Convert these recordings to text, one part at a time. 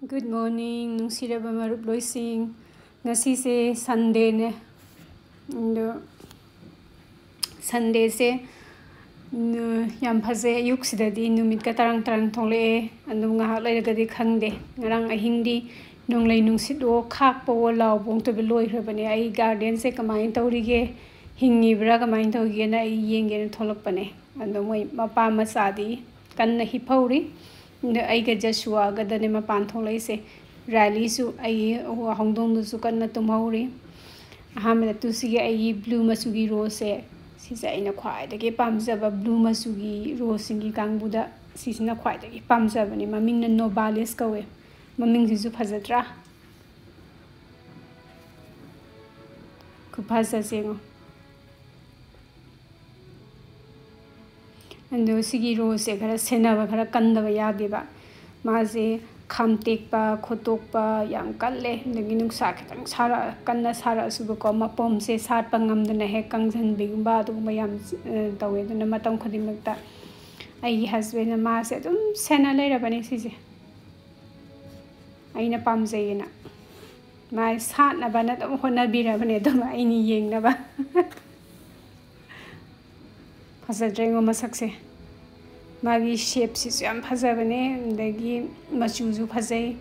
Good morning, nungsiraba marup loising. Ngasi se Sunday ne. Sunday se yam phaze ayuk sidadi numit ka tarang thole andum ngahak lairagadi khangde. Ngarang ahing di nonglai nungsit wo khak po law bong to beloi hrabane ai garden se kamain tawrige hingi bra kamain tawge na ai yenge tholak pane. Andum moi mapa masadi kan na hipauri. Aiga Joshua ga dane mapan tholai se rally su ai hongdong du su kan na tumhauri ahamda tu sigi ai blue masugi rose si sa ina khwai da ke pamjaba blue masugi rose singi kangbuda si sina khwai da ke pamjaba ni maming na nobalis kawe maming si su phajatra ku phasa sengo ando sigi rose khara senaba khara kandaba yadeba maze khamtekpa khotokpa yam kalle nagi nungsa khitang sara kanna sara suba ko mapom se sat pangamdana he kangjan bigba du mayam tawe duna matam khodimakta ai husband ma se dum sena leira bani sije aina pamjayena mai sat na bana dum hona bira bane dum aini yeng na ba Pasadrengo masakse magi shape si yam phajabane dagi machuju phajai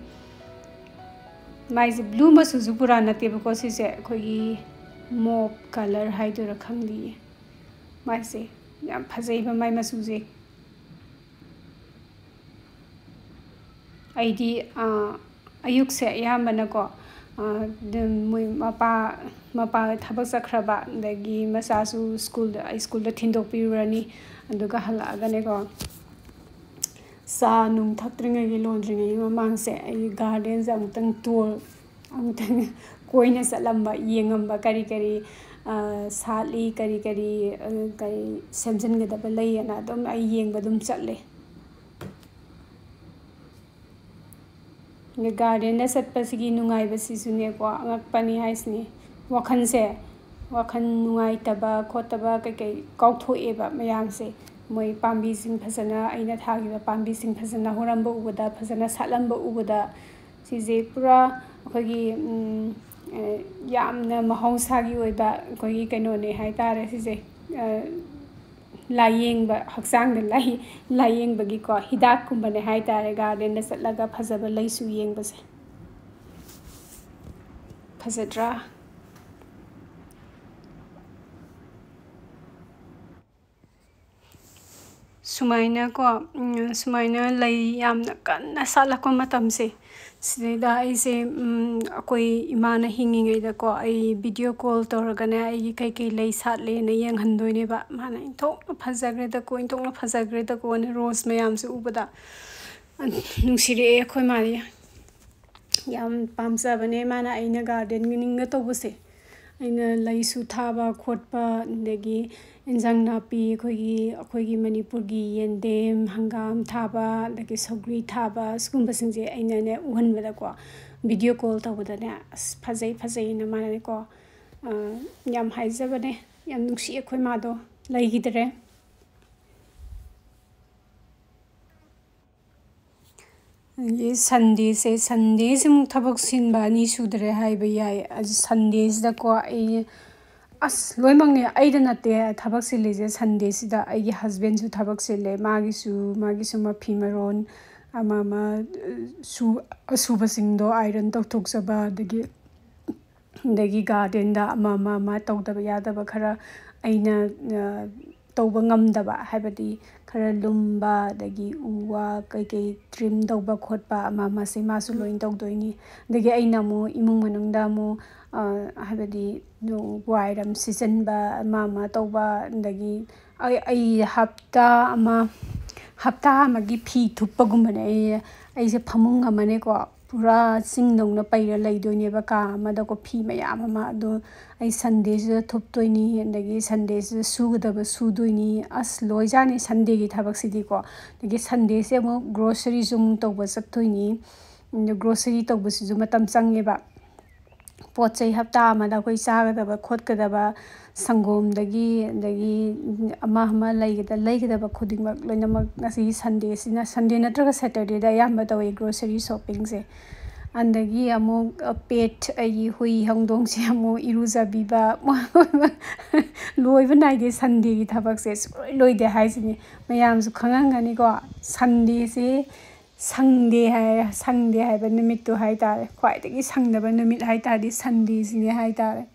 mai je blue machuju purana te ko si se khoi mauve color haidura khangli mai se yam phajai ba mai machuje aidi ayuk se yambana ko moi mapa thabak sakraba dagi masasu school da thindok pirani anduga halaga ne ko sa nung thakringa gi laundry mamang se ai garden jam tang tour amtang koina salamba yengamba kari sali kari semjan ga da balai ana dum ai yengba dum chatle ne garden na satpa sigi nungai basi sune ko angakpani haisni wakhan se wakhan nungai taba khotaba kai kautho eba mayam se moi pambi sing phasana aina thagi ba pambi sing phasana horamba ubada phasana salamba ubada sije pura akhagi yamna mahausagi oiba akhagi kaino ne haitare sije layeng ba haksang da layeng bagi ko hidak kumba ne haitare garden da satlaga phajaba laisu yeng base phajadra sumaina ko sumaina lai yamna kanna salako matamse sida aise akoi imana hinging da ko ai video call torgana ai kai lai satle na yang handoi ba mana intok phajagre da ko intok na phajagre da ko ne rose mayam se ubada nungsire khoi mari yam pamsa bane mana aina garden ninga tobuse aina lai su thaba khotpa degi injang napi khoi manipurgi yendem hangam thaba dagi sogri thaba skumba singje aina ne uhan bada ko video call tawada ne phajai na mana ne ko yam haijabane yam nungsi khoi ma do lai gidre ये Sunday से मुख थबक सिन बानी सुदरे हाय भैया आज Sunday दा को आई अस लोय मंगे I the नते थबक सिले जे Sunday दा आई हस्बैंड सु थबक सिले मागी सु मफी मरोन अमा सुबा सिंदो आयरन तौथोक सबा दगी गार्डन दा अमा तौदब यादब खरा आइना तौबा ngamdaba haibadi khara lumba dagi uwa kai trim tauba khotpa ama se masu loin tawdoini dagi aina mo imung manungda mo haibadi no wairam season ba mama tauba dagi ai hapta magi phi thuppa gumbane ai se phamung amane ko pura singdong na paira laidoine ba ka amada ko phi mayam ama do ai Sunday se thuptoini dagi Sunday se sugdaba sudoini as loijani Sunday gi thabak sidi ko dagi Sunday se mo grocery zum tawba sattoini grocery tawba su matam change ba pochai hapta amada koi chagadaba khotgadaba Sangomdagi ama leigidaba khudingmak loinamak ngasi Sunday sina Sunday natraga Saturday da yamba tawe grocery shopping se andagi amu pet ai hui hangdong se amu iruzabiba loiba naide Sunday gi thabak se loide haisini mayam su khangangani ko Sunday se Sangday haiba numit tu hai tare khwaidagi sangdaba numit hai tare Sunday sini hai tare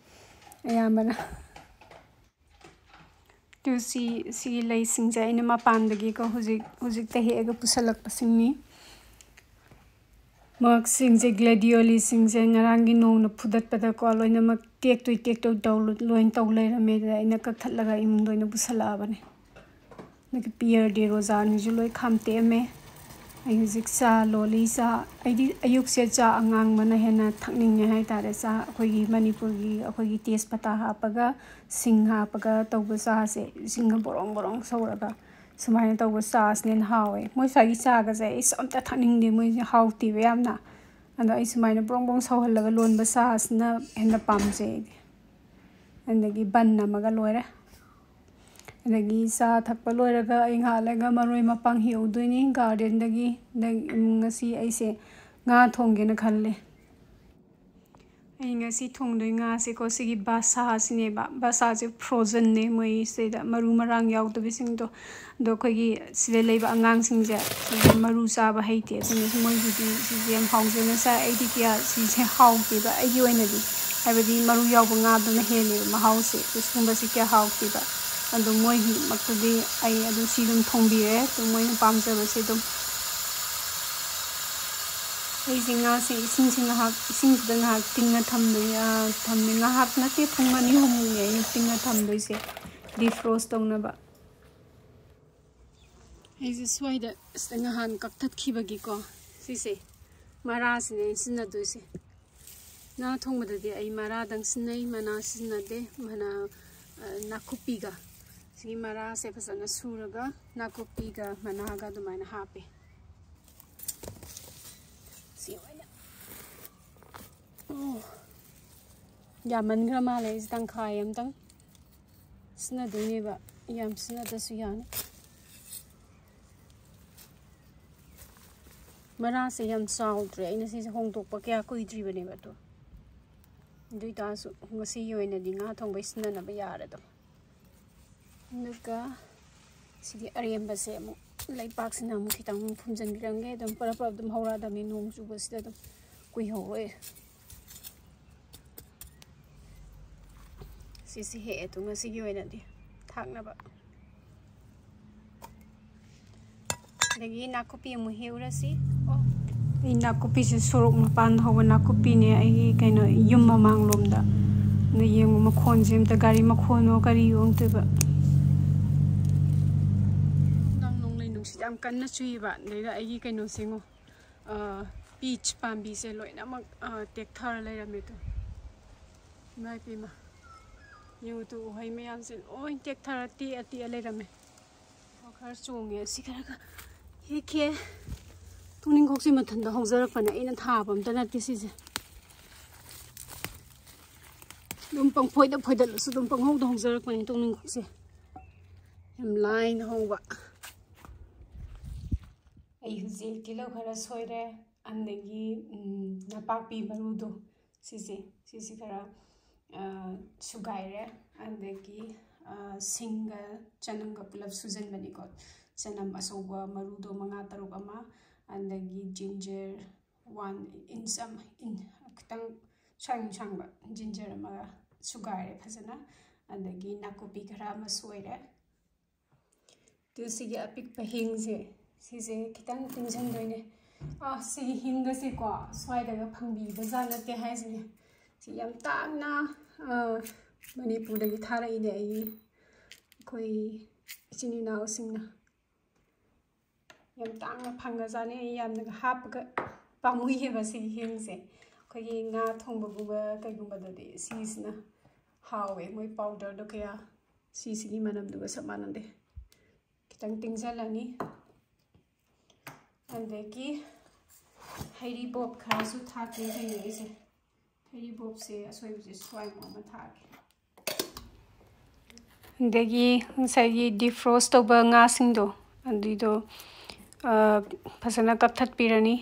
ayamana tu si lei singja ina mapandagi ko hujik te hega pusalak pasingni mak singje gladioli singje ngarangi nong na phudat pada ko loina mak tek to loin taw leirame da ina ka thatlaga imung loina pusala bane nak pier de rozan ju loi khamte me ai hujik sa loli sa ai ayuk se cha angang mana hena thakning ne hai tare sa khoi gi manipur gi khoi gi tes pata ha paga sing ha paga tawba sa se sing borong sauraga sumai tawba sa snen hawe moi sa gi sa ga se is amta thakning de moi haw ti we amna anda ai sumai na borong sawhal laga lon ba sa asna hena pamje andagi ban na maga loire andagi sa thakpa loiraga ai nga lega maroi mapang hi uduini garden dagi ngasi ai se nga thongge na khalle ai ngasi thongdoi nga se ko sigi basa sine basa je frozen ne moi se da maru marang yaw to bising do khoi gi sile leiba angang sing je maru sa ba haite sine moi gi si yam hong je na sa ai di kya si se haw ti ba ai gi oina di haibadi maru yaw ba nga do na hele ma haw se sumba si kya haw ti ba ando moi hi makudi ai adu sidum thongbiye to moi pam je se dum ai singa se ising da nga tinga thamne nga hak na te thunga ni hum ne tinga thamdoi se defrost tongna ba ai se swaida stanga han kaktat khibagi ko sise mara sine sinna doi se na thongba de ai mara dang sinai mana sinna de mana nakupiga si mara se fasana suraga nakupiga managa dumaina hape si wala oh yaman gra male is dang khayam dang sna dine ba yam sna da su yana mara se yam saudre ina si hong tok pa kya koi dri bane ba to dui ta su ngasi yoina di nga thong bai sna na ba yara do nuka sidi ariam ba se mo lai pak sina mo kitang phumjan birange dam para dum hora dam ni nong chu ba sida dum kui ho we si he to ngasi yoina di thak na ba lagi nakopi mo heura si oh ina kopi se sorok mapan hawa nakopi ne ai kaino yum mamang lomda na yeng makhon jem ta gari makhono kari yong te ba dang nong lai nong si jam kan na chui ba nei da ai kaino singo peach pambi se loina mak tek thar lai rame to mai pi ma yu tu hai me am se oi tek thar ati lai rame khar chonge si kara ka he ke tuning khok si mathan da hongjarak pana ina tha bam ta na ti si je dum pang phoi da su dum pang hong da hongjarak pani tuning khok se yam line howa ai huji tilo khara soire andagi napapi marudo si khara sugaire andagi single chanam ga pulap sujan bani ko chanam asoba marudo manga taruk ama andagi ginger 1 inch in kitang changba ginger ama sugaire phasana andagi nakopi khara ma soire tu sigi apik pahing se kitang tingjan doine si hinga se ko swaida ga phangbi bazana te haisine si yam tangna manipur dagi thara ine ai koi chini na singna yam tangna phanga jane yam na hap ga pamui he ba si hingse koi nga thongba guba kai guba dadi sisna hawe moi powder do kaya sigi manam du sa manande kitang tingjalani andagi hairi bob khasu thake hairi se hairi bob se asoi je swai ma thake ꯑꯗꯒꯤ ꯉꯁꯥꯏꯒꯤ ꯗꯤꯐ꯭ꯔꯣꯁ ꯇꯧꯕ ꯉꯥꯁꯤꯡꯗꯣ ꯑꯗꯨꯏꯗꯣ ꯐꯖꯅ ꯀꯛꯊꯠꯄꯤꯔꯅꯤ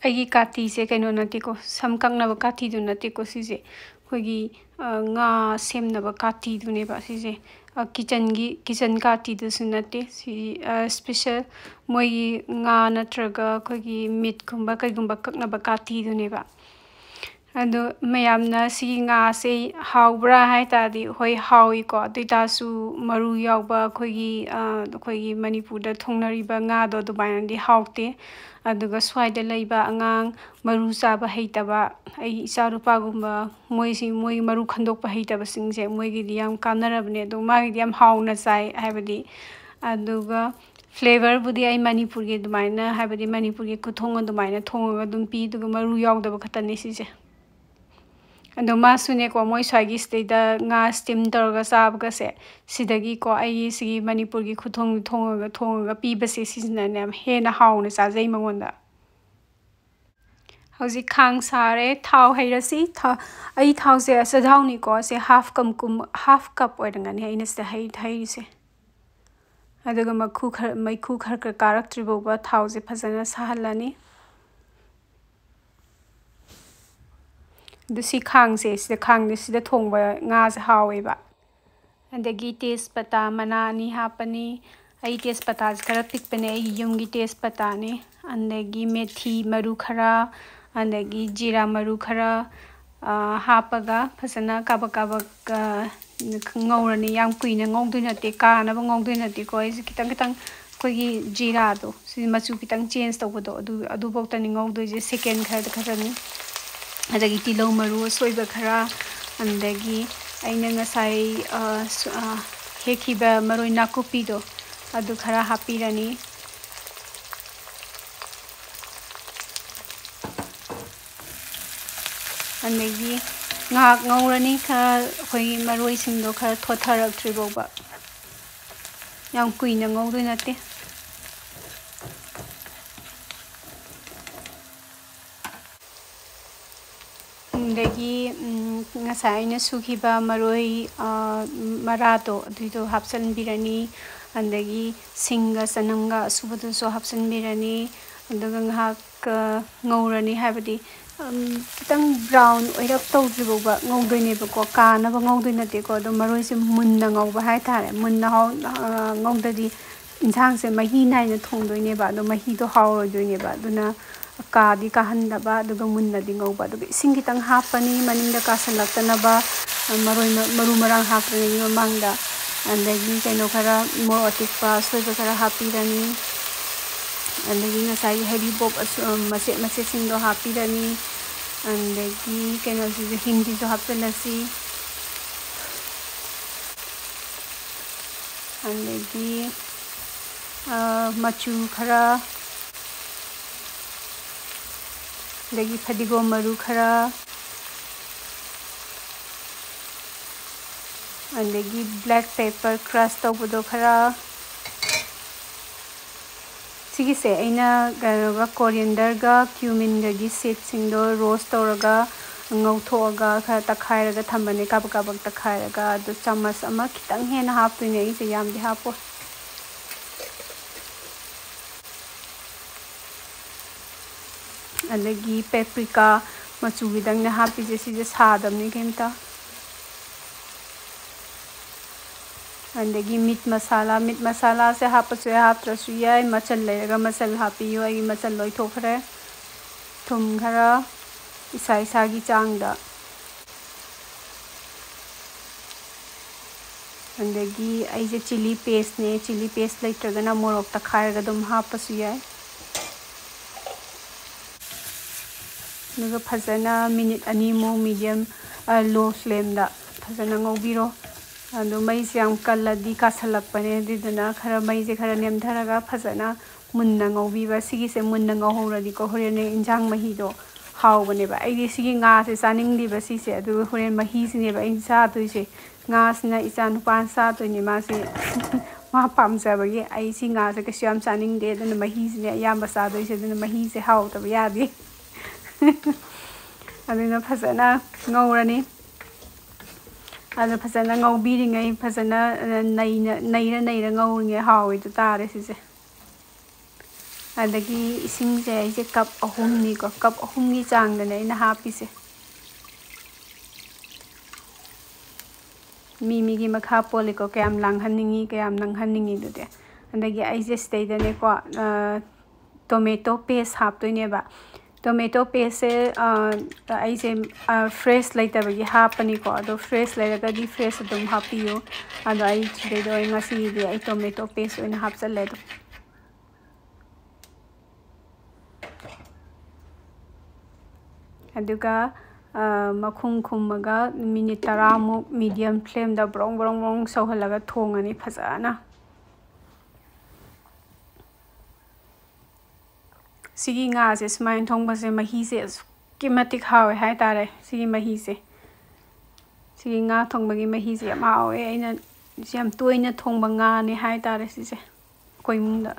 ꯑꯩꯒꯤ ꯀꯥꯇꯤꯁꯦ ꯀꯩꯅꯣ ꯅꯠꯇꯦꯀꯣ ꯁꯝ ꯀꯛꯅꯕ ꯀꯥꯇꯤꯗꯨ ꯅꯠꯇꯦꯀꯣ ꯁꯤꯁꯦ ꯑꯩꯈꯣꯏꯒꯤ ꯉꯥ ꯁꯦꯝꯅꯕ ꯀꯥꯇꯤꯗꯨꯅꯦꯕ ꯁꯤꯁꯦ ꯀꯤꯆꯟ ꯀꯥꯇꯤꯗꯨꯁꯨ ꯅꯠꯇꯦ ꯁꯤ ꯁ꯭ꯄꯦꯁꯦꯜ ꯃꯣꯏꯒꯤ ꯉꯥ ꯅꯠꯇ꯭ꯔꯒ ꯑꯩꯈꯣꯏꯒꯤ ꯃꯤꯠꯀꯨꯝꯕ ꯀꯩꯒꯨꯝꯕ ꯀꯛꯅꯕ ꯀꯥꯇꯤꯗꯨꯅꯦꯕ ꯑꯗꯣ ꯃꯌꯥꯝꯅ ꯁꯤꯒꯤ ꯉꯥꯁꯦ ꯍꯥꯎꯕ꯭ꯔꯥ ꯍꯥꯏ ꯇꯥꯔꯗꯤ ꯍꯣꯏ ꯍꯥꯎꯏꯀꯣ ꯑꯗꯨ ꯑꯣꯏꯇꯥꯔꯁꯨ ꯃꯔꯨ ꯌꯥꯎꯕ ꯑꯩꯈꯣꯏꯒꯤ ꯃꯅꯤꯄꯨꯔꯗ ꯊꯣꯡꯅꯔꯤꯕ ꯉꯥꯗꯣ ꯑꯗꯨꯃꯥꯏꯅꯗꯤ ꯍꯥꯎꯇꯦ ꯑꯗꯨꯒ ꯁ꯭ꯋꯥꯏꯗ ꯂꯩꯕ ꯑꯉꯥꯡ ꯃꯔꯨ ꯆꯥꯕ ꯍꯩꯇꯕ ꯑꯩꯒꯤ ꯏꯆꯥꯅꯨꯄꯥꯒꯨꯝꯕ ꯃꯣꯏ ꯃꯔꯨ ꯈꯟꯗꯣꯛꯄ ꯍꯩꯇꯕꯁꯤꯡꯁꯦ ꯃꯣꯏꯒꯤꯗꯤ ꯌꯥꯝ ꯀꯥꯟꯅꯔꯕꯅꯦ ꯑꯗꯣ ꯃꯥꯒꯤꯗꯤ ꯌꯥꯝ ꯍꯥꯎꯅ ꯆꯥꯏ ꯍꯥꯏꯕꯗꯤ ꯑꯗꯨꯒ ꯐ꯭ꯂꯦꯕꯔꯕꯨꯗꯤ ꯑꯩ ꯃꯅꯤꯄꯨꯔꯒꯤ ꯑꯗꯨꯃꯥꯏꯅ ꯍꯥꯏꯕꯗꯤ ꯃꯅꯤꯄꯨꯔꯒꯤ ꯈꯨꯊꯣꯡ ꯑꯗꯨꯃꯥꯏꯅ ꯊꯣꯡꯉꯒ ꯑꯗꯨꯝ ꯄꯤ ꯑꯗꯨꯒ ꯃꯔꯨ ꯌꯥꯎꯗꯕ ꯈꯛꯇꯅꯤ ꯁꯤꯁꯦ ꯑꯗꯣ ꯃꯥꯁꯨꯅꯦꯀꯣ ꯃꯣꯏ ꯁ꯭ꯋꯥꯏꯒꯤ ꯁꯤꯗꯩꯗ ꯉꯥ ꯁ꯭ꯇꯤꯝ ꯇꯧꯔꯒ ꯆꯥꯕꯒꯁꯦ ꯁꯤꯗꯒꯤꯀꯣ ꯑꯩꯒꯤ ꯁꯤꯒꯤ ꯃꯅꯤꯄꯨꯔꯒꯤ ꯈꯨꯊꯣꯡ ꯊꯣꯡꯉꯒ ꯄꯤꯕꯁꯦ ꯁꯤꯁꯤꯅꯅꯦ ꯌꯥꯝ ꯍꯦꯟꯅ ꯍꯥꯎꯅ ꯆꯥꯖꯩ ꯃꯉꯣꯟꯗ ꯍꯧꯖꯤꯛ ꯈꯥꯡ ꯁꯥꯔꯦ ꯊꯥꯎ ꯍꯩꯔꯁꯤ ꯑꯩ ꯊꯥꯎꯁꯦ ꯑꯆꯥꯊꯥꯎꯅꯤꯀꯣ ꯁꯦ ꯍꯥꯐ ꯀꯞ ꯑꯣꯏꯔꯝꯒꯅꯤ ꯑꯩꯅ ꯁꯤꯗ ꯍꯩꯔꯤꯁꯦ ꯑꯗꯨꯒ ꯃꯩꯈꯨ ꯈꯔ ꯀꯥꯔꯛꯇ꯭ꯔꯤ ꯐꯥꯎꯕ ꯊꯥꯎꯁꯦ ꯐꯖꯅ ꯁꯥꯍꯜꯂꯅꯤ ꯑꯗꯨ ꯁꯤ ꯈꯥꯡꯁꯦ ꯁꯤꯗ ꯊꯣꯡꯕ ꯉꯥꯁꯦ ꯍꯥꯎꯋꯦꯕ ꯑꯗꯒꯤ ꯇꯦꯖꯄꯇꯥ ꯃꯅꯥ 2 ꯍꯥꯞꯄꯅꯤ ꯑꯩ ꯇꯦꯖꯄꯇꯥꯁꯦ ꯈꯔ ꯄꯤꯛꯄꯅꯦ ꯑꯩꯒꯤ ꯌꯨꯝꯒꯤ ꯇꯦꯖꯄꯇꯥꯅꯦ ꯑꯗꯒꯤ ꯃꯦꯊꯤ ꯃꯔꯨ ꯈꯔ ꯑꯗꯒꯤ ꯖꯤꯔꯥ ꯃꯔꯨ ꯈꯔ ꯍꯥꯞꯄꯒ ꯐꯖꯅ ꯀꯥꯕꯛ ꯉꯧꯔꯅꯤ ꯌꯥꯝ ꯀꯨꯏꯅ ꯉꯧꯗꯣꯏ ꯅꯠꯇꯦ ꯀꯥꯅꯕ ꯉꯧꯗꯣꯏ ꯅꯠꯇꯦꯀꯣ ꯑꯩꯁꯦ ꯈꯤꯇꯪ ꯑꯩꯈꯣꯏꯒꯤ ꯖꯤꯔꯥꯗꯣ ꯁꯤ ꯃꯆꯨ ꯈꯤꯇꯪ ꯆꯦꯟꯖ ꯇꯧꯕꯗꯣ ꯑꯗꯨꯐꯧꯇꯅꯤ ꯉꯧꯗꯣꯏꯁꯦ ꯁꯦꯀꯦꯟ ꯈꯔꯅꯤ ꯑꯗꯒꯤ ꯇꯤꯜꯍꯧ ꯃꯔꯨ ꯑꯁꯣꯏꯕ ꯈꯔ ꯑꯗꯒꯤ ꯑꯩꯅ ꯉꯁꯥꯏ ꯍꯦꯛꯈꯤꯕ ꯃꯔꯣꯏ ꯅꯥꯀꯨꯞꯄꯤꯗꯣ ꯑꯗꯨ ꯈꯔ ꯍꯥꯞꯄꯤꯔꯅꯤ ꯑꯗꯒꯤ ꯉꯥꯏꯍꯥꯛ ꯉꯧꯔꯅꯤ ꯑꯩꯈꯣꯏꯒꯤ ꯃꯔꯣꯏꯁꯤꯡꯗꯣ ꯈꯔ ꯊꯣꯠꯊꯔꯛꯇ꯭ꯔꯤ ꯐꯥꯎꯕ ꯌꯥꯝ ꯀꯨꯏꯅ ꯉꯧꯗꯣꯏ ꯅꯠꯇꯦ ꯑꯗꯒꯤ ꯉꯁꯥꯏ ꯑꯩꯅ ꯁꯨꯈꯤꯕ ꯃꯔꯣꯏ ꯃꯔꯥꯗꯣ ꯑꯗꯨꯏꯗꯣ ꯍꯥꯞꯆꯤꯟꯕꯤꯔꯅꯤ ꯑꯗꯒꯤ ꯁꯤꯡꯒ ꯆꯅꯝꯒ ꯑꯁꯨꯕꯗꯨꯁꯨ ꯍꯥꯞꯆꯤꯟꯕꯤꯔꯅꯤ ꯑꯗꯨꯒ ꯉꯥꯏꯍꯥꯛ ꯉꯧꯔꯅꯤ ꯍꯥꯏꯕꯗꯤ ꯈꯤꯇꯪ ꯕ꯭ꯔꯥꯎꯟ ꯑꯣꯏꯔꯞ ꯇꯧꯗ꯭ꯔꯤ ꯐꯥꯎꯕ ꯉꯧꯗꯣꯏꯅꯦꯕꯀꯣ ꯀꯥꯅꯕ ꯉꯧꯗꯣꯏ ꯅꯠꯇꯦꯀꯣ ꯑꯗꯣ ꯃꯔꯣꯏꯁꯦ ꯃꯨꯟꯅ ꯉꯧꯕ ꯍꯥꯏꯇꯥꯔꯦ ꯃꯨꯟꯅ ꯉꯧꯗ꯭ꯔꯗꯤ ꯏꯟꯁꯥꯡꯁꯦ ꯃꯍꯤ ナꯏꯅ ꯊꯣꯡꯗꯣꯏꯅꯦꯕ ꯑꯗꯣ ꯃꯍꯤꯗꯣ ꯍꯥꯎꯔꯣꯏꯗꯣꯏꯅꯦꯕ ꯑꯗꯨꯅ ꯀꯥꯗꯤ ꯀꯥꯍꯟꯗꯕ ꯑꯗꯨꯒ ꯃꯨꯟꯅꯗꯤ ꯉꯧꯕ ꯑꯗꯨꯒ ꯏꯁꯤꯡ ꯈꯤꯇꯪ ꯍꯥꯞꯄꯅꯤ ꯃꯅꯤꯡꯗ ꯀꯥꯁꯜꯂꯛꯇꯅꯕ ꯃꯔꯨ ꯃꯔꯥꯡ ꯍꯥꯞꯇ꯭ꯔꯤꯉꯩꯒꯤ ꯃꯃꯥꯡꯗ ꯑꯗꯒꯤ ꯀꯩꯅꯣ ꯈꯔ ꯃꯣꯔꯣꯛ ꯑꯇꯦꯛꯄ ꯑꯁꯣꯏꯕ ꯈꯔ ꯍꯥꯞꯄꯤꯔꯅꯤ ꯑꯗꯒꯤ ꯉꯁꯥꯏꯒꯤ ꯍꯩꯔꯤꯕꯣꯞ ꯃꯆꯦꯠꯁꯤꯡꯗꯣ ꯍꯥꯞꯄꯤꯔꯅꯤ ꯑꯗꯒꯤ ꯀꯩꯅꯣꯁꯤꯁꯨ ꯍꯤꯡꯁꯤꯁꯨ ꯍꯥꯞꯆꯤꯜꯂꯁꯤ ꯑꯗꯒꯤ ꯃꯆꯨ ꯈꯔ ꯑꯗꯒꯤ ꯐꯗꯤꯒꯣꯝ ꯃꯔꯨ ꯈꯔ ꯑꯗꯒꯤ ꯕ꯭ꯂꯦꯛ ꯄꯦꯄꯔ ꯀ꯭ꯔꯁ ꯇꯧꯕꯗꯣ ꯈꯔ ꯁꯤꯒꯤꯁꯦ ꯑꯩꯅ ꯀꯩꯅꯣꯒ ꯀꯣꯔꯤꯌꯦꯟꯗꯔꯒ ꯀ꯭ꯌꯨꯃꯤꯟꯒꯒꯤ ꯁꯤꯗꯁꯤꯡꯗꯣ ꯔꯣꯁ ꯇꯧꯔꯒ ꯉꯧꯊꯣꯛꯑꯒ ꯈꯔ ꯇꯛꯈꯥꯏꯔꯒ ꯊꯝꯕꯅꯦ ꯀꯥꯕꯛ ꯇꯛꯈꯥꯏꯔꯒ ꯑꯗꯨ ꯆꯥꯃꯁ ꯑꯃ ꯈꯤꯇꯪ ꯍꯦꯟꯅ ꯍꯥꯞꯇꯣꯏꯅꯦ ꯑꯩꯁꯦ ꯌꯥꯝꯗꯤ ꯍꯥꯞꯄꯣꯏ ꯑꯗꯒꯤ ꯄꯦꯄ꯭ꯔꯤꯀꯥ ꯃꯆꯨꯒꯤꯗꯪꯅ ꯍꯥꯞꯄꯤꯁꯦ ꯁꯤꯁꯦ ꯁꯥꯗꯕꯅꯤ ꯀꯩꯝꯇ ꯑꯗꯒꯤ ꯃꯤꯠ ꯃꯁꯥꯂꯥꯁꯦ ꯍꯥꯞꯄꯁꯨ ꯌꯥꯏ ꯍꯥꯞꯇ꯭ꯔꯁꯨ ꯌꯥꯏ ꯃꯆꯜ ꯂꯩꯔꯒ ꯃꯆꯜ ꯍꯥꯞꯄꯤꯌꯨ ꯑꯩꯒꯤ ꯃꯆꯜ ꯂꯣꯏꯊꯣꯛꯈ꯭ꯔꯦ ꯊꯨꯝ ꯈꯔ ꯏꯁꯥꯒꯤ ꯆꯥꯡꯗ ꯑꯗꯒꯤ ꯑꯩꯁꯦ ꯆꯤꯂꯤ ꯄꯦꯁꯅꯦ ꯆꯤꯂꯤ ꯄꯦꯁ ꯂꯩꯇ꯭ꯔꯒꯅ ꯃꯣꯔꯣꯛ ꯇꯛꯈꯥꯏꯔꯒ ꯑꯗꯨꯝ ꯍꯥꯞꯄꯁꯨ ꯌꯥꯏ ꯑꯗꯨꯒ ꯐꯖꯅ ꯃꯤꯅꯤꯠ 2ꯃꯨꯛ ꯃꯤꯗꯤꯌꯝ ꯂꯣ ꯐ꯭ꯂꯦꯝꯗ ꯐꯖꯅ ꯉꯧꯕꯤꯔꯣ ꯑꯗꯣ ꯃꯩꯁꯦ ꯌꯥꯝ ꯀꯜꯂꯗꯤ ꯀꯥꯁꯜꯂꯛꯄꯅꯦ ꯑꯗꯨꯗꯨꯅ ꯃꯩꯁꯦ ꯈꯔ ꯅꯦꯝꯊꯔꯒ ꯐꯖꯅ ꯃꯨꯟꯅ ꯉꯧꯕꯤꯕ ꯁꯤꯒꯤꯁꯦ ꯃꯨꯟꯅ ꯉꯧꯍꯧꯔꯗꯤꯀꯣ ꯍꯣꯔꯦꯟ ꯏꯟꯖꯥꯡ ꯃꯍꯤꯗꯣ ꯍꯥꯎꯕꯅꯦꯕ ꯑꯩꯗꯤ ꯁꯤꯒꯤ ꯉꯥꯁꯦ ꯆꯥꯅꯤꯡꯗꯦꯕ ꯁꯤꯁꯦ ꯑꯗꯨꯒ ꯍꯣꯔꯦꯟ ꯃꯍꯤꯁꯤꯅꯦꯕ ꯑꯩꯅ ꯆꯥꯗꯣꯏꯁꯦ ꯉꯥꯁꯤꯅ ꯏꯆꯥ ꯅꯨꯄꯥꯅ ꯆꯥꯗꯣꯏꯅꯦ ꯃꯥꯁꯦ ꯃꯥ ꯄꯥꯝꯖꯕꯒꯤ ꯑꯩ ꯁꯤ ꯉꯥꯁꯦ ꯀꯩꯁꯨ ꯌꯥꯝ ꯆꯥꯅꯤꯡꯗꯦ ꯑꯗꯨꯅ ꯃꯍꯤꯁꯤꯅꯦ ꯑꯌꯥꯝꯕ ꯆꯥꯗꯣꯏꯁꯦ ꯑꯗꯨꯅ ꯃꯍꯤꯁꯦ ꯍꯥꯎꯇꯕ ꯌꯥꯗꯦ ꯑꯗꯨꯅ ꯐꯖꯅ ꯉꯧꯔꯅꯤ ꯑꯗꯣ ꯐꯖꯅ ꯉꯧꯕꯤꯔꯤꯉꯩ ꯐꯖꯅ ꯅꯩꯔ ꯉꯧꯔꯤꯉꯩ ꯍꯥꯎꯋꯤꯗꯨ ꯇꯥꯔꯦ ꯁꯤꯁꯦ ꯑꯗꯒꯤ ꯏꯁꯤꯡꯁꯦ ꯑꯩꯁꯦ ꯀꯞ 3ꯅꯤꯀꯣ ꯀꯞ 3ꯒꯤ ꯆꯥꯡꯗꯅꯦ ꯑꯩꯅ ꯍꯥꯞꯄꯤꯁꯦ ꯃꯤꯒꯤ ꯃꯈꯥ ꯄꯣꯜꯂꯤꯀꯣ ꯀꯌꯥꯝ ꯂꯥꯡꯍꯟꯅꯤꯡꯉꯤ ꯀꯌꯥꯝ ꯅꯪꯍꯟꯅꯤꯡꯉꯤ ꯑꯗꯨꯗꯤ ꯑꯗꯒꯤ ꯑꯩꯁꯦ ꯁꯤꯗꯩꯗꯅꯦꯀꯣ ꯇꯣꯃꯦꯇꯣ ꯄꯦꯁ ꯍꯥꯞꯇꯣꯏꯅꯦꯕ ꯇꯣꯃꯦꯇꯣ ꯄꯦꯁꯁꯦ ꯑꯩꯁꯦ ꯐ꯭ꯔꯦꯁ ꯂꯩꯇꯕꯒꯤ ꯍꯥꯞꯄꯅꯤꯀꯣ ꯑꯗꯣ ꯐ꯭ꯔꯦꯁ ꯂꯩꯔꯒꯗꯤ ꯐ꯭ꯔꯦꯁ ꯑꯗꯨꯝ ꯍꯥꯞꯄꯤꯌꯨ ꯑꯗꯣ ꯑꯩ ꯁꯤꯗꯩꯗ ꯉꯁꯤꯒꯤꯗꯤ ꯑꯩ ꯇꯣꯃꯦꯇꯣ ꯄꯦꯁ ꯑꯣꯏꯅ ꯍꯥꯞꯆꯜꯂꯦ ꯑꯗꯨꯝ ꯑꯗꯨꯒ ꯃꯈꯨꯝ ꯈꯨꯝꯃꯒ ꯃꯤꯅꯤꯠ 10ꯃꯨꯛ ꯃꯤꯗꯤꯌꯝ ꯐ꯭ꯂꯦꯝꯗ ꯕ꯭ꯔꯣꯡ ꯕ꯭ꯔꯣꯡ ꯕ꯭ꯔꯣꯡ ꯁꯧꯍꯜꯂꯒ ꯊꯣꯡꯉꯅꯤ ꯐꯖꯅ ꯁꯤꯒꯤ ꯉꯥꯁꯦ ꯁꯨꯃꯥꯏꯅ ꯊꯣꯡꯕꯁꯦ ꯃꯍꯤꯁꯦ ꯑꯁꯨꯛꯀꯤ ꯃꯇꯤꯛ ꯍꯥꯎꯋꯦ ꯍꯥꯏꯇꯥꯔꯦ ꯁꯤꯒꯤ ꯃꯍꯤꯁꯦ ꯁꯤꯒꯤ ꯉꯥ ꯊꯣꯡꯕꯒꯤ ꯃꯍꯤꯁꯦ ꯌꯥꯝ ꯍꯥꯎꯋꯦ ꯑꯩꯅ ꯌꯥꯝ ꯇꯣꯏꯅ ꯊꯣꯡꯕ ꯉꯥꯅꯦ ꯍꯥꯏꯇꯥꯔꯦ ꯁꯤꯁꯦ ꯑꯩꯈꯣꯏ ꯏꯃꯨꯡꯗ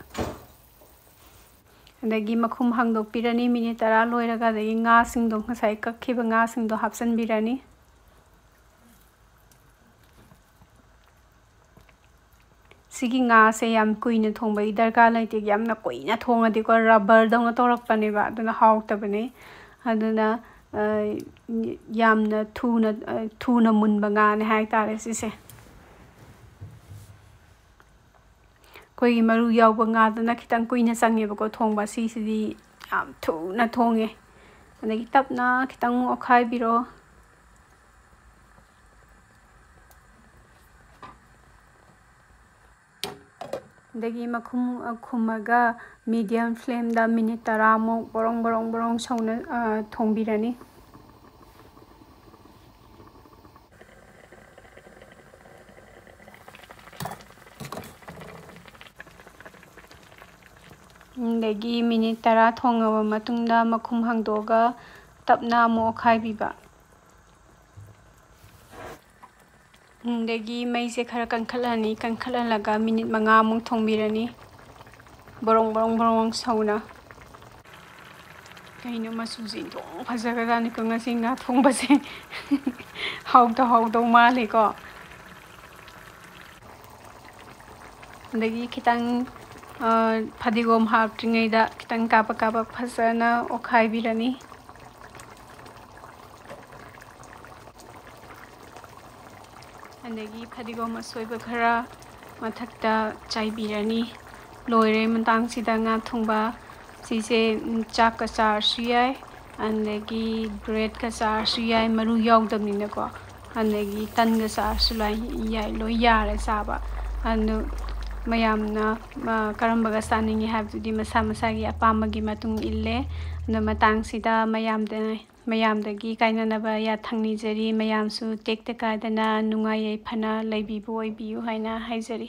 ꯑꯗꯒꯤ ꯃꯈꯨꯝ ꯍꯥꯡꯗꯣꯛꯄꯤꯔꯅꯤ ꯃꯤꯅꯤꯠ 10 ꯂꯣꯏꯔꯒ ꯑꯗꯒꯤ ꯉꯥꯁꯤꯡꯗꯣ ꯉꯁꯥꯏ ꯀꯛꯈꯤꯕ ꯉꯥꯁꯤꯡꯗꯣ ꯍꯥꯞꯆꯤꯟꯕꯤꯔꯅꯤ ꯁꯤꯒꯤ ꯉꯥꯁꯦ ꯌꯥꯝ ꯀꯨꯏꯅ ꯊꯣꯡꯕꯒꯤ ꯗꯔꯀꯥꯔ ꯂꯩꯇꯦ ꯌꯥꯝꯅ ꯀꯨꯏꯅ ꯊꯣꯡꯉꯗꯤꯀꯣ ꯔꯕꯔꯗꯧꯅ ꯇꯧꯔꯛꯄꯅꯦꯕ ꯑꯗꯨꯅ ꯍꯥꯎꯇꯕꯅꯦ ꯑꯗꯨꯅ ꯌꯥꯝꯅ ꯊꯨꯅ ꯃꯨꯟꯕ ꯉꯥꯅꯦ ꯍꯥꯏꯇꯥꯔꯦ ꯁꯤꯁꯦ ꯑꯩꯈꯣꯏꯒꯤ ꯃꯔꯨ ꯌꯥꯎꯕ ꯉꯥꯗꯨꯅ ꯈꯤꯇꯪ ꯀꯨꯏꯅ ꯆꯪꯉꯦꯕꯀꯣ ꯊꯣꯡꯕ ꯁꯤꯁꯤꯗꯤ ꯌꯥꯝ ꯊꯨꯅ ꯊꯣꯡꯉꯦ ꯑꯗꯒꯤ ꯇꯞꯅ ꯈꯤꯇꯪ ꯑꯣꯠꯈꯥꯏꯕꯤꯔꯣ ꯑꯗꯒꯤ ꯃꯈꯨꯝ ꯈꯨꯝꯃꯒ ꯃꯤꯗꯤꯌꯝ ꯐ꯭ꯂꯦꯝꯗ ꯃꯤꯅꯤꯠ 10ꯃꯨꯛ ꯕꯔꯣꯡ ꯕꯔꯣꯡ ꯕꯔꯣꯡ ꯁꯧꯅ ꯊꯣꯡꯕꯤꯔꯅꯤ ꯑꯗꯒꯤ ꯃꯤꯅꯤꯠ 10 ꯊꯣꯡꯉꯕ ꯃꯇꯨꯡꯗ ꯃꯈꯨꯝ ꯍꯥꯡꯗꯣꯛꯑꯒ ꯇꯞꯅ ꯑꯃꯨꯛ ꯑꯣꯠꯈꯥꯏꯕꯤꯕ ꯑꯗꯒꯤ ꯃꯩꯁꯦ ꯈꯔ ꯀꯟꯈꯠꯂꯅꯤ ꯀꯟꯈꯠꯍꯜꯂꯒ ꯃꯤꯅꯤꯠ 5ꯃꯨꯛ ꯊꯣꯡꯕꯤꯔꯅꯤ ꯕꯔꯣꯡ ꯕꯔꯣꯡ ꯕꯔꯣꯡ ꯁꯧꯅ ꯀꯩꯅꯣ ꯃꯆꯨꯁꯦ ꯏꯟꯊꯣꯛ ꯐꯖꯈ꯭ꯔꯖꯥꯠꯅꯤꯀꯣ ꯉꯁꯤ ꯉꯥ ꯊꯣꯡꯕꯁꯦ ꯍꯥꯎꯗꯧ ꯃꯥꯜꯂꯦꯀꯣ ꯑꯗꯒꯤ ꯈꯤꯇꯪ ꯐꯗꯤꯒꯣꯝ ꯍꯥꯞꯇ꯭ꯔꯤꯉꯩꯗ ꯈꯤꯇꯪ ꯀꯥꯕꯛ ꯐꯖꯅ ꯑꯣꯠꯈꯥꯏꯕꯤꯔꯅꯤ ꯑꯗꯒꯤ ꯐꯗꯤꯒꯣꯝ ꯑꯁꯣꯏꯕ ꯈꯔ ꯃꯊꯛꯇ ꯆꯥꯏꯕꯤꯔꯅꯤ ꯂꯣꯏꯔꯦ ꯃꯇꯥꯡꯁꯤꯗ ꯉꯥ ꯊꯣꯡꯕ ꯁꯤꯁꯦ ꯆꯥꯛꯀ ꯆꯥꯔꯁꯨ ꯌꯥꯏ ꯑꯗꯒꯤ ꯕ꯭ꯔꯦꯗꯀ ꯆꯥꯔꯁꯨ ꯌꯥꯏ ꯃꯔꯨ ꯌꯥꯎꯗꯕꯅꯤꯅꯀꯣ ꯑꯗꯒꯤ ꯇꯟꯒ ꯆꯥꯔꯁꯨ ꯌꯥꯏ ꯂꯣꯏ ꯌꯥꯔꯦ ꯆꯥꯕ ꯑꯗꯨ ꯃꯌꯥꯝꯅ ꯀꯔꯝꯕꯒ ꯆꯥꯅꯤꯡꯉꯤ ꯍꯥꯏꯕꯗꯨꯗꯤ ꯃꯁꯥ ꯃꯁꯥꯒꯤ ꯑꯄꯥꯝꯕꯒꯤ ꯃꯇꯨꯡ ꯏꯜꯂꯦ ꯑꯗꯣ ꯃꯇꯥꯡꯁꯤꯗ ꯃꯌꯥꯝꯗꯒꯤ ꯀꯥꯏꯅꯅꯕ ꯌꯥꯊꯪ ꯅꯤꯖꯔꯤ ꯃꯌꯥꯝꯁꯨ ꯇꯦꯛꯇ ꯀꯥꯏꯗꯅ ꯅꯨꯡꯉꯥꯏ ꯌꯥꯏꯐꯅ ꯂꯩꯕꯤꯕ ꯑꯣꯏꯕꯤꯌꯨ ꯍꯥꯏꯅ ꯍꯥꯏꯖꯔꯤ